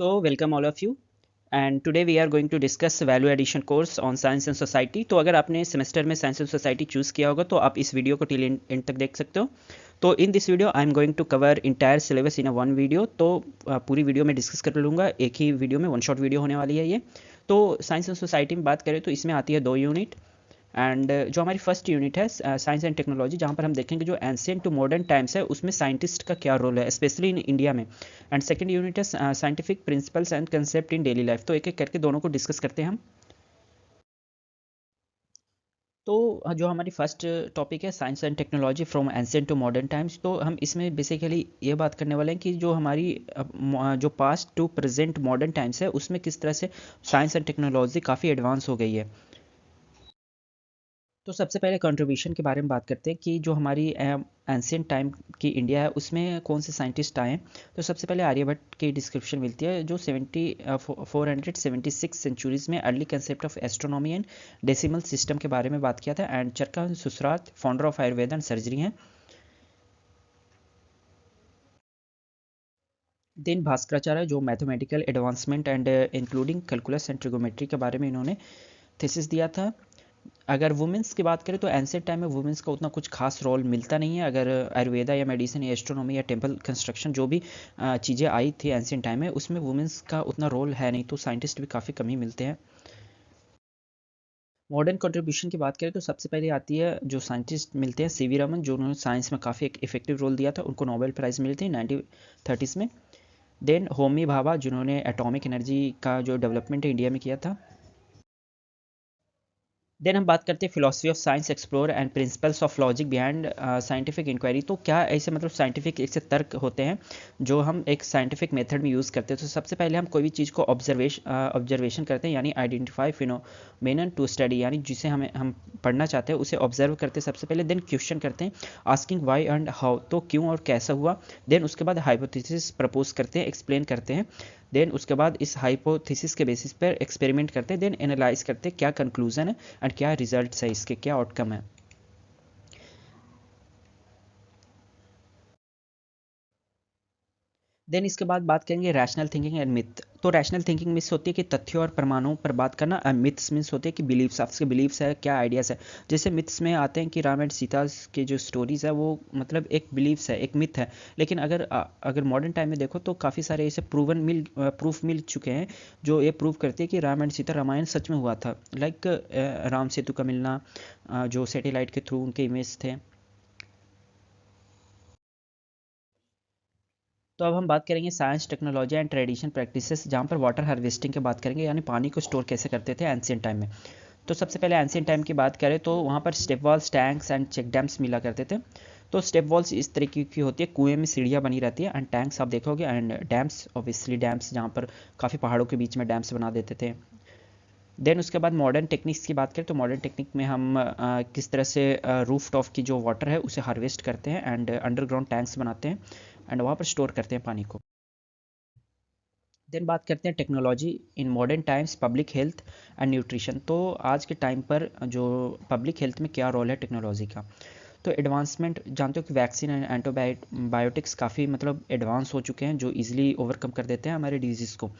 So, welcome all of you. And today we are going to discuss value addition course on science and society. तो अगर आपने semester में science and society choose किया होगा तो आप इस वीडियो को टिल एंड तक देख सकते हो। तो in this video I am going to cover entire syllabus in a one video. तो पूरी वीडियो में डिस्कस कर लूँगा, एक ही वीडियो में वन शॉट वीडियो होने वाली है ये। तो साइंस एंड सोसाइटी में बात करें तो इसमें आती है 2 यूनिट। एंड जो हमारी फर्स्ट यूनिट है साइंस एंड टेक्नोलॉजी, जहाँ पर हम देखेंगे जो एंशियंट टू मॉडर्न टाइम्स है उसमें साइंटिस्ट का क्या रोल है स्पेशली इन इंडिया में। एंड सेकंड यूनिट है scientific principles and concept in daily life. तो एक एक करके दोनों को डिस्कस करते हैं हम। तो जो हमारी फर्स्ट टॉपिक है science and technology from ancient to modern times, तो हम इसमें बेसिकली ये बात करने वाले हैं कि जो हमारी जो past to present modern times है उसमें किस तरह से साइंस एंड टेक्नोलॉजी काफ़ी एडवांस हो गई है। तो सबसे पहले कंट्रीब्यूशन के बारे में बात करते हैं कि जो हमारी एंशियंट टाइम की इंडिया है उसमें कौन से साइंटिस्ट आए हैं। तो सबसे पहले आर्यभट्ट की डिस्क्रिप्शन मिलती है जो 476 सेंचुरीज में early concept of astronomy and decimal system के बारे में बात किया था। And Charaka Sushruta founder of Ayurveda and surgery हैं। देन भास्कराचार्य जो mathematical advancement and including calculus and trigonometry के बारे में इन्होंने थीसिस दिया था। अगर वुमेंस की बात करें तो एंशिएंट टाइम में वुमेंस का उतना कुछ खास रोल मिलता नहीं है। अगर आयुर्वेदा या मेडिसिन या एस्ट्रोनॉमी या टेम्पल कंस्ट्रक्शन जो भी चीज़ें आई थी एंशिएंट टाइम में उसमें वुमेंस का उतना रोल है नहीं, तो साइंटिस्ट भी काफ़ी कम ही मिलते हैं। मॉडर्न कंट्रीब्यूशन की बात करें तो सबसे पहले आती है जो साइंटिस्ट मिलते हैं सीवी रमन, जो उन्होंने साइंस में काफ़ी एक इफेक्टिव रोल दिया था, उनको नोबेल प्राइज़ मिली थी 1930s में। देन होमी भाभा जिन्होंने एटॉमिक एनर्जी का जो डेवलपमेंट है इंडिया में किया था। देन हम बात करते हैं philosophy of science explore and principles of logic behind scientific inquiry. तो क्या ऐसे मतलब साइंटिफिक ऐसे तर्क होते हैं जो हम एक साइंटिफिक मेथड में यूज़ करते हैं। तो सबसे पहले हम कोई भी चीज़ को ऑब्जर्वेशन करते हैं, यानी आइडेंटिफाई फिनोमेनन टू स्टडी, यानी जिसे हम पढ़ना चाहते हैं उसे ऑब्जर्व करते हैं सबसे पहले। देन क्वेश्चन करते हैं आस्किंग वाई एंड हाउ, तो क्यों और कैसा हुआ। देन उसके बाद हाइपोथेसिस प्रपोज करते हैं, एक्सप्लेन करते हैं। देन उसके बाद इस हाइपोथेसिस के बेसिस पर एक्सपेरिमेंट करते हैं। देन एनालाइज करते हैं क्या कंक्लूजन है एंड क्या रिजल्ट्स है, इसके क्या आउटकम है। देन इसके बाद बात करेंगे रैशनल थिंकिंग एंड मिथ। तो रैशनल थिंकिंग मिस होती है कि तथ्यों और प्रमाणों पर बात करना। मिथ्स मीन्स होते हैं कि बिलीव्स, आपके बिलीव्स है, क्या आइडियाज़ है। जैसे मिथ्स में आते हैं कि राम एंड सीता के जो स्टोरीज है वो मतलब एक बिलीव्स है, एक मिथ है। लेकिन अगर मॉडर्न टाइम में देखो तो काफ़ी सारे ऐसे प्रूफ मिल चुके हैं जो ये प्रूव करते हैं कि राम एंड सीता रामायण सच में हुआ था। लाइक राम सेतु का मिलना, जो सैटेलाइट के थ्रू उनके इमेज थे। तो अब हम बात करेंगे science technology and tradition practices, जहाँ पर वाटर हार्वेस्टिंग की बात करेंगे, यानी पानी को स्टोर कैसे करते थे एंशियंट टाइम में। तो सबसे पहले एंशियंट टाइम की बात करें तो वहाँ पर step wells, tanks and check dams मिला करते थे। तो स्टेप वॉल्स इस तरीके की होती है, कुएं में सीढ़ियाँ बनी रहती है। एंड टैंक्स आप देखोगे, एंड डैम्स ऑब्वियसली डैम्स जहाँ पर काफ़ी पहाड़ों के बीच में डैम्स बना देते थे। देन उसके बाद मॉडर्न टेक्निक्स की बात करें तो मॉडर्न टेक्निक में हम किस तरह से रूफ टॉप की जो वाटर है उसे हार्वेस्ट करते हैं एंड अंडरग्राउंड टैंक्स बनाते हैं एंड वहाँ पर स्टोर करते हैं पानी को। देन बात करते हैं technology in modern times, public health and nutrition. तो आज के टाइम पर जो पब्लिक हेल्थ में क्या रोल है टेक्नोलॉजी का। तो एडवांसमेंट जानते हो कि वैक्सीन एंड एंटीबायोटिक्स काफ़ी मतलब एडवांस हो चुके हैं जो इजीली ओवरकम कर देते हैं हमारे डिजीज़ को।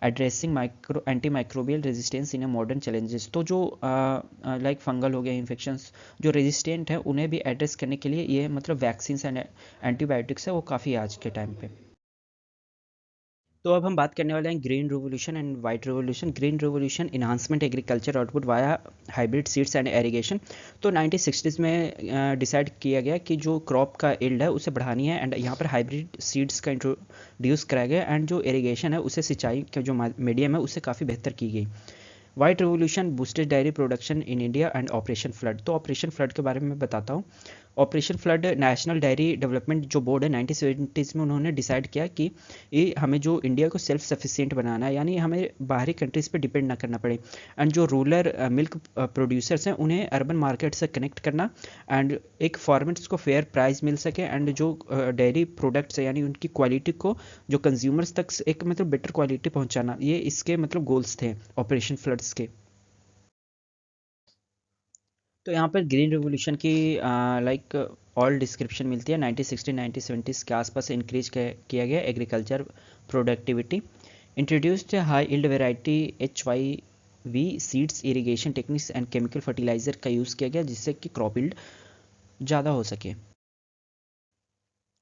Addressing micro anti microbial resistance in a modern challenges. तो जो लाइक फंगल हो गया इन्फेक्शंस जो रेजिस्टेंट है उन्हें भी एड्रेस करने के लिए ये मतलब वैक्सीन एंड एंटीबायोटिक्स है वो काफ़ी आज के टाइम पे। तो अब हम बात करने वाले हैं green revolution and white revolution. Green revolution enhancement agriculture output via hybrid seeds and irrigation. तो 1960s में डिसाइड किया गया कि जो क्रॉप का इल्ड है उसे बढ़ानी है एंड यहाँ पर हाइब्रिड सीड्स का इंट्रोड्यूस कराया गया एंड जो एरीगेशन है उसे सिंचाई का जो मीडियम है उसे काफ़ी बेहतर की गई। White revolution boosted diary production in India and operation flood. तो ऑपरेशन फ्लड के बारे में मैं बताता हूँ। Operation flood national diary development जो बोर्ड है 1970s में उन्होंने डिसाइड किया कि ये हमें जो इंडिया को सेल्फ सफिशिएंट बनाना है, यानी हमें बाहरी कंट्रीज़ पे डिपेंड ना करना पड़े। एंड जो रूरल मिल्क प्रोड्यूसर्स हैं उन्हें अर्बन मार्केट से कनेक्ट करना एंड एक फार्मर्स को फेयर प्राइस मिल सके एंड जो डेयरी प्रोडक्ट्स है यानी उनकी क्वालिटी को जो कंज्यूमर्स तक एक मतलब बेटर क्वालिटी पहुंचाना, ये इसके मतलब गोल्स थे ऑपरेशन फ्लड्स के। तो यहाँ पर ग्रीन रिवोल्यूशन की लाइक ऑल डिस्क्रिप्शन मिलती है। 1960 1970s के आसपास इंक्रीज किया गया agriculture productivity. Introduced high yield variety HYV seeds, irrigation techniques and chemical fertiliser का यूज़ किया गया जिससे कि क्रॉप यील्ड ज़्यादा हो सके।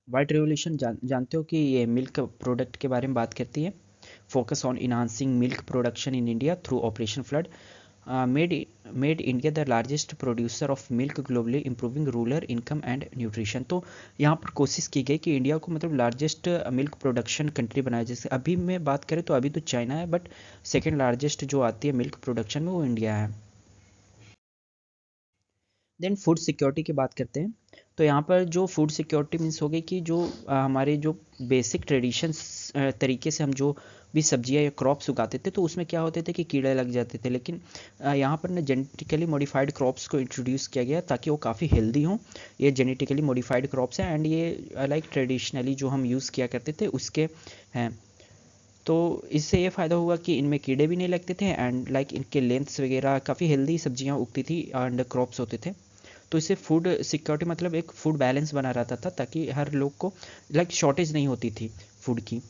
वाइट रेवोल्यूशन जानते हो कि ये मिल्क प्रोडक्ट के बारे में बात करती है। Focus on enhancing milk production in India through operation flood, made India the largest producer of milk globally, improving rural income and nutrition. तो यहाँ पर कोशिश की गई कि इंडिया को मतलब लार्जेस्ट मिल्क प्रोडक्शन कंट्री बनाया। जैसे अभी मैं बात करें तो अभी तो चाइना है, बट सेकेंड लार्जेस्ट जो आती है मिल्क प्रोडक्शन में वो इंडिया है। देन फूड सिक्योरिटी की बात करते हैं। तो यहाँ पर जो फूड सिक्योरिटी मीन्स हो गई कि जो हमारे जो बेसिक ट्रेडिशंस तरीके से हम जो भी सब्जियां या क्रॉप्स उगाते थे तो उसमें क्या होते थे कि कीड़े लग जाते थे, लेकिन यहाँ पर ना जेनेटिकली मॉडिफाइड क्रॉप्स को इंट्रोड्यूस किया गया ताकि वो काफ़ी हेल्दी हों। ये जेनेटिकली मॉडिफाइड क्रॉप्स हैं एंड ये लाइक ट्रेडिशनली जो हम यूज़ किया करते थे उसके हैं। तो इससे ये फ़ायदा हुआ कि इनमें कीड़े भी नहीं लगते थे एंड लाइक इनके लेंथ्स वगैरह काफ़ी हेल्दी सब्जियां उगती थी एंड क्रॉप्स होते थे। तो इससे फूड सिक्योरिटी मतलब एक फूड बैलेंस बना रहता था ताकि हर लोग को लाइक शॉर्टेज नहीं होती थी फूड की।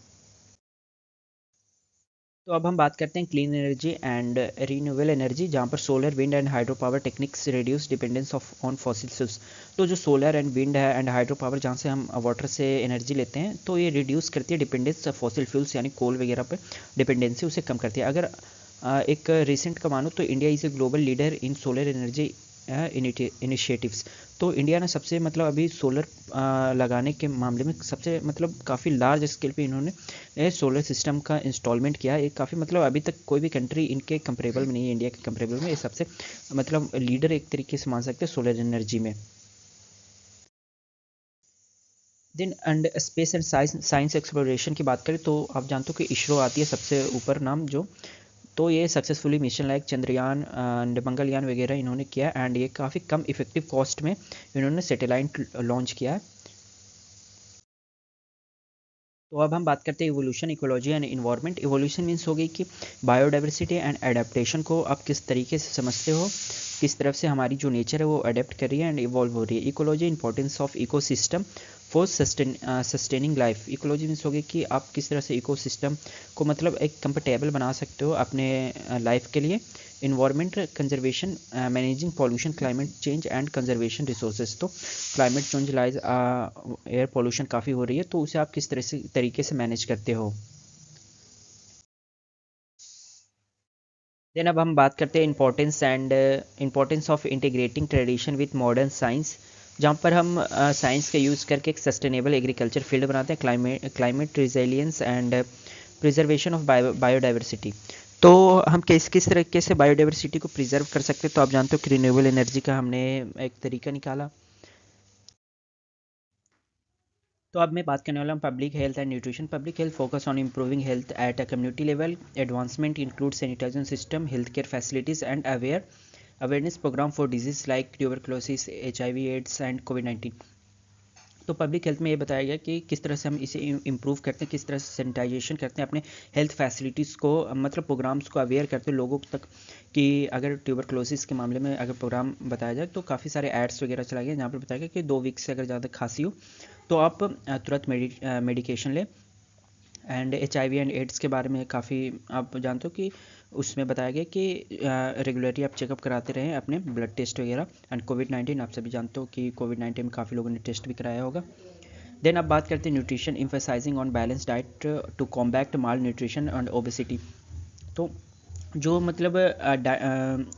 तो अब हम बात करते हैं clean energy and renewable energy, जहाँ पर solar, wind and hydro power techniques reduce dependence of on fossil fuels. तो जो सोलर एंड विंड है एंड हाइड्रो पावर जहाँ से हम वाटर से एनर्जी लेते हैं तो ये रिड्यूस करती है डिपेंडेंस फॉसिल फ्यूल्स यानी कोल वगैरह पर डिपेंडेंसी उसे कम करती है। अगर एक रिसेंट का मानो तो India is a global leader in solar energy initiatives. तो इंडिया ने सबसे मतलब अभी सोलर लगाने के मामले में सबसे मतलब काफ़ी लार्ज स्केल पे इन्होंने सोलर सिस्टम का इंस्टॉलमेंट किया। ये काफ़ी मतलब अभी तक कोई भी कंट्री इनके कंपेरेबल में नहीं है, इंडिया के कंपेरेबल में ये सबसे मतलब लीडर एक तरीके से मान सकते हैं सोलर एनर्जी में। Then and space and science exploration की बात करें तो आप जानते हो कि इसरो आती है सबसे ऊपर नाम जो। तो ये successfully mission like Chandrayaan and Mangalyaan वगैरह इन्होंने किया एंड ये काफ़ी कम इफेक्टिव कॉस्ट में इन्होंने सैटेलाइट लॉन्च किया है। तो अब हम बात करते हैं evolution, ecology and environment. Evolution means हो गई कि बायोडाइवर्सिटी एंड एडेप्टेशन को आप किस तरीके से समझते हो, किस तरफ से हमारी जो नेचर है वो अडेप्ट कर रही है एंड इवॉल्व हो रही है। Ecology, importance of ecosystem for sustaining life. Ecology means हो गई कि आप किस तरह से इकोसिस्टम को मतलब एक कंफर्टेबल बना सकते हो अपने लाइफ के लिए। Environment, conservation, managing pollution, climate change and conservation resources. तो climate change lies air pollution काफ़ी हो रही है तो उसे आप किस तरह से तरीके से मैनेज करते हो। देन अब हम बात करते हैं importance of integrating tradition with modern science, जहाँ पर हम साइंस का यूज़ करके एक सस्टेनेबल एग्रीकल्चर फील्ड बनाते हैं। Climate resilience and preservation of biodiversity. तो हम किस तरीके से बायोडाइवर्सिटी को प्रिजर्व कर सकते हैं, तो आप जानते हो कि रिन्यूएबल एनर्जी का हमने एक तरीका निकाला। तो अब मैं बात करने वाला हूँ public health and nutrition. Public health focus on improving health at a community level. Advancement include sanitization system, health care facilities and awareness program for disease like tuberculosis, HIV AIDS and कोविड-19। तो public health में ये बताया गया कि किस तरह से हम इसे इम्प्रूव करते हैं, किस तरह से सैनिटाइजेशन करते हैं, अपने हेल्थ फैसिलिटीज़ को मतलब प्रोग्राम्स को अवेयर करते हैं लोगों तक कि अगर ट्यूबरक्लोसिस के मामले में अगर प्रोग्राम बताया जाए तो काफ़ी सारे एड्स वगैरह चलाए गए जहाँ पर बताया गया कि 2 वीक से अगर ज़्यादा खांसी हो तो आप तुरंत मेडिकेशन लें। एंड HIV एंड एड्स के बारे में काफ़ी आप जानते हो कि उसमें बताया गया कि रेगुलरली आप चेकअप कराते रहें अपने ब्लड टेस्ट वगैरह। एंड कोविड-19 आप सभी जानते हो कि कोविड-19 में काफ़ी लोगों ने टेस्ट भी कराया होगा। देन अब बात करते हैं nutrition, emphasising on balance diet to combat malnutrition and obesity. तो जो मतलब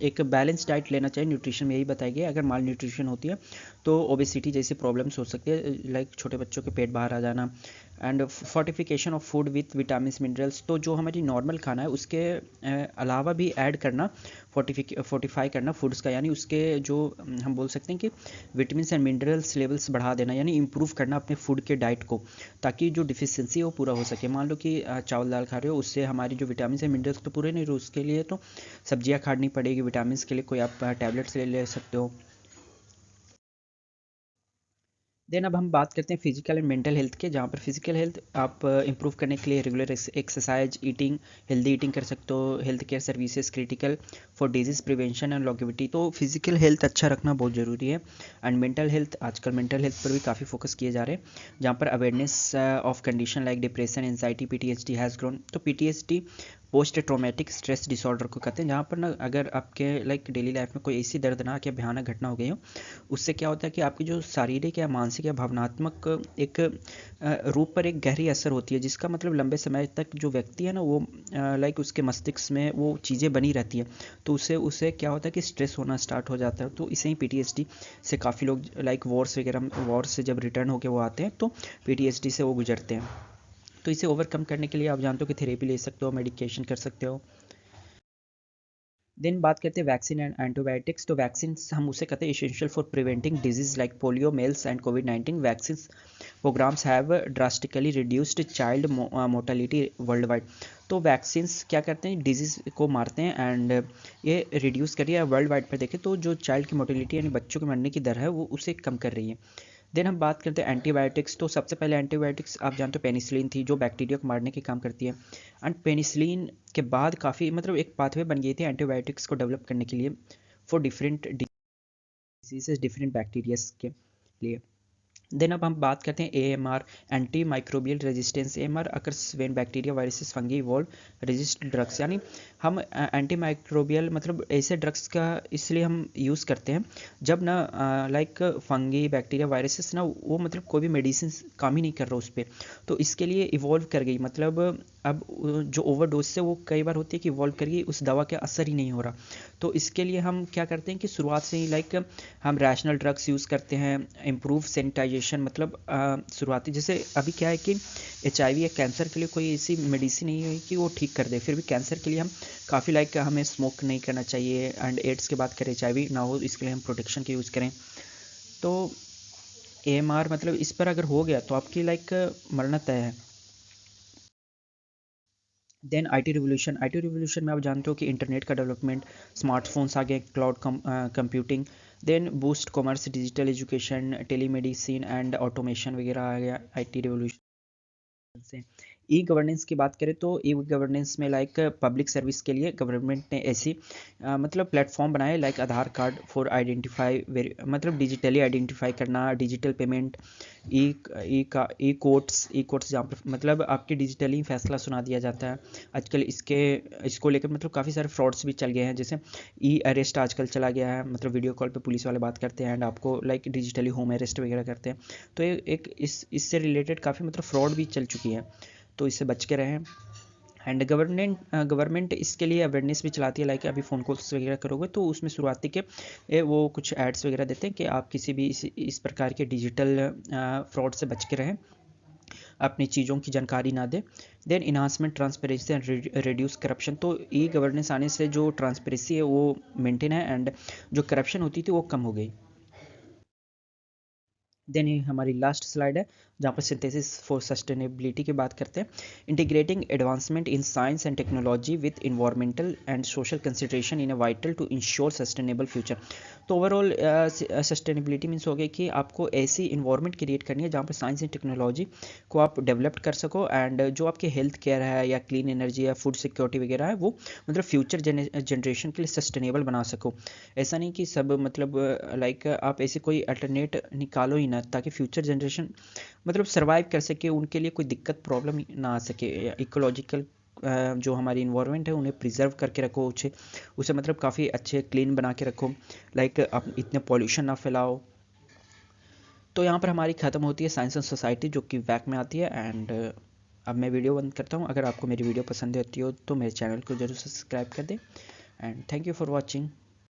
एक बैलेंस डाइट लेना चाहिए, न्यूट्रिशन में यही बताया गया अगर माल न्यूट्रिशन होती है तो ओबेसिटी जैसी प्रॉब्लम्स हो सकती है लाइक छोटे बच्चों के पेट बाहर आ जाना। And fortification of food with vitamins minerals. तो जो हमारी नॉर्मल खाना है उसके अलावा भी ऐड करना, फोर्टिफाई करना फूड्स का, यानी उसके जो हम बोल सकते हैं कि विटामिन्स एंड मिनरल्स लेवल्स बढ़ा देना, यानी इंप्रूव करना अपने फूड के डाइट को ताकि जो डिफिशियंसी है वो पूरा हो सके। मान लो कि चावल दाल खा रहे हो उससे हमारी जो विटामिन एंड मिनरल्स तो पूरे नहीं रहे, उसके लिए तो सब्जियां खानी पड़ेगी। विटामिन के लिए कोई आप टैबलेट्स ले सकते हो। देन अब हम बात करते हैं फिजिकल एंड मेंटल हेल्थ के, जहाँ पर फिजिकल हेल्थ आप इंप्रूव करने के लिए regular exercise, eating, healthy eating कर सकते हो, health care services critical for disease prevention and longevity. तो फिजिकल हेल्थ अच्छा रखना बहुत ज़रूरी है। एंड मेंटल हेल्थ, आजकल मेंटल हेल्थ पर भी काफ़ी फोकस किए जा रहे हैं, जहाँ पर awareness of condition like depression, anxiety, PTSD has grown. तो PTSD post traumatic stress disorder को कहते हैं, जहाँ पर ना अगर आपके लाइक डेली लाइफ में कोई ऐसी दर्दनाक या भयानक घटना हो गई हो, उससे क्या होता है कि आपकी जो शारीरिक या मानसिक या भावनात्मक एक रूप पर एक गहरी असर होती है, जिसका मतलब लंबे समय तक जो व्यक्ति है ना वो लाइक उसके मस्तिष्क में वो चीज़ें बनी रहती है, तो उससे उसे क्या होता है कि स्ट्रेस होना स्टार्ट हो जाता है। तो इसे ही PTSD से काफ़ी लोग लाइक वॉर्स वगैरह, वॉर से जब रिटर्न होकर वो आते हैं तो PTSD से वो गुजरते हैं। तो इसे ओवरकम करने के लिए आप जानते हो कि थेरेपी ले सकते हो, मेडिकेशन कर सकते हो। देन बात करते हैं वैक्सीन एंड एंटीबायोटिक्स। तो वैक्सीन हम उसे कहते हैं essential for preventing disease like polio, measles and कोविड-19। Vaccine programmes have drastically reduced child mortality world wide. तो वैक्सीन्स क्या करते हैं, डिजीज़ को मारते हैं एंड ये रिड्यूस करिए वर्ल्ड वाइड पर देखें तो जो चाइल्ड की मोर्टेलिटी यानी बच्चों के मरने की दर है वो उसे कम कर रही है। देन हम बात करते हैं एंटीबायोटिक्स। तो सबसे पहले एंटीबायोटिक्स आप जानते हो पेनिसिलिन थी, जो बैक्टीरिया को मारने के काम करती है। एंड पेनिसिलिन के बाद काफ़ी मतलब एक पाथवे बन गई थी एंटीबायोटिक्स को डेवलप करने के लिए for different diseases, different bacterias के लिए। देन अब हम बात करते हैं AMR, anti microbial resistance. AMR occurs when bacteria, viruses, fungi evolve resist drugs. यानी हम एंटी माइक्रोबियल मतलब ऐसे ड्रग्स का इसलिए हम यूज़ करते हैं जब ना लाइक फंगी, बैक्टीरिया, वायरसेस ना वो मतलब कोई भी मेडिसिन काम ही नहीं कर रहा उस पर, तो इसके लिए इवॉल्व कर गई। मतलब अब जो ओवरडोज से वो कई बार होती है कि इवॉल्व कर गई, उस दवा का असर ही नहीं हो रहा, तो इसके लिए हम क्या करते हैं कि शुरुआत से ही लाइक हम रैशनल ड्रग्स यूज़ करते हैं, इम्प्रूव सैनिटाइजेशन। मतलब शुरुआती जैसे अभी क्या है कि HIV या कैंसर के लिए कोई ऐसी मेडिसिन नहीं है कि वो ठीक कर दे, फिर भी कैंसर के लिए हम काफ़ी लाइक हमें स्मोक नहीं करना चाहिए, एंड एड्स के बात करें HIV ना हो इसके लिए हम प्रोटेक्शन के यूज़ करें। तो AMR मतलब इस पर अगर हो गया तो आपकी लाइक मरना तय है। देन IT रिवोल्यूशन में आप जानते हो कि इंटरनेट का डेवलपमेंट, स्मार्टफोन्स आ गए, cloud computing, then boost commerce, digital education, telemedicine and automation वगैरह आ गया IT रिवोल्यूशन से। ई गवर्नेंस की बात करें तो ई गवर्नेंस में लाइक पब्लिक सर्विस के लिए गवर्नमेंट ने ऐसी मतलब प्लेटफॉर्म बनाए like Aadhaar card for identify मतलब डिजिटली आइडेंटिफाई करना, डिजिटल पेमेंट, ई ई कोर्ट्स जहाँ पर मतलब आपके डिजिटली फैसला सुना दिया जाता है। आजकल इसको लेकर मतलब काफ़ी सारे फ्रॉड्स भी चल गए हैं, जैसे E-अरेस्ट आजकल चला गया है, मतलब वीडियो कॉल पे पुलिस वाले बात करते हैं एंड आपको लाइक डिजिटली होम अरेस्ट वगैरह करते हैं। तो एक इससे रिलेटेड काफ़ी मतलब फ्रॉड भी चल चुकी है, तो इससे बच के रहें। एंड गवर्नमेंट इसके लिए अवेयरनेस भी चलाती है, लाइक अभी फ़ोन कॉल्स वगैरह करोगे तो उसमें शुरुआती के वो कुछ एड्स वगैरह देते हैं कि आप किसी भी इस प्रकार के डिजिटल फ्रॉड से बच के रहें, अपनी चीज़ों की जानकारी ना दें। Then enhancement transparency and reduce corruption. तो ई गवर्नेंस आने से जो ट्रांसपेरेंसी है वो मेंटेन है एंड जो करप्शन होती थी वो कम हो गई। देन ये हमारी लास्ट स्लाइड है, जहाँ पर सिंथेसिस फॉर सस्टेनेबिलिटी की बात करते हैं। Integrating advancement in science and technology with environmental and social consideration in a vital to ensure sustainable future. तो ओवरऑल सस्टेनेबिलिटी मीन्स हो गया कि आपको ऐसी इन्वायरमेंट क्रिएट करनी है जहाँ पर साइंस एंड टेक्नोलॉजी को आप डेवलप कर सको, एंड जो आपके हेल्थ केयर है या क्लीन एनर्जी या फूड सिक्योरिटी वगैरह है वो मतलब फ्यूचर जनरेशन के लिए सस्टेनेबल बना सको। ऐसा नहीं कि सब मतलब लाइक आप ऐसे कोई अल्टरनेट निकालो ही ना, ताकि फ्यूचर जनरेशन मतलब सर्वाइव कर सके, उनके लिए कोई दिक्कत प्रॉब्लम ना आ सके। इकोलॉजिकल जो हमारी इन्वायरमेंट है उन्हें प्रिजर्व करके रखो, उसे उसे मतलब काफ़ी अच्छे क्लीन बना के रखो, लाइक आप इतने पॉल्यूशन ना फैलाओ। तो यहाँ पर हमारी ख़त्म होती है साइंस एंड सोसाइटी, जो कि वैक में आती है। एंड अब मैं वीडियो बंद करता हूँ। अगर आपको मेरी वीडियो पसंद आती हो तो मेरे चैनल को जरूर सब्सक्राइब कर दें, and thank you for watching.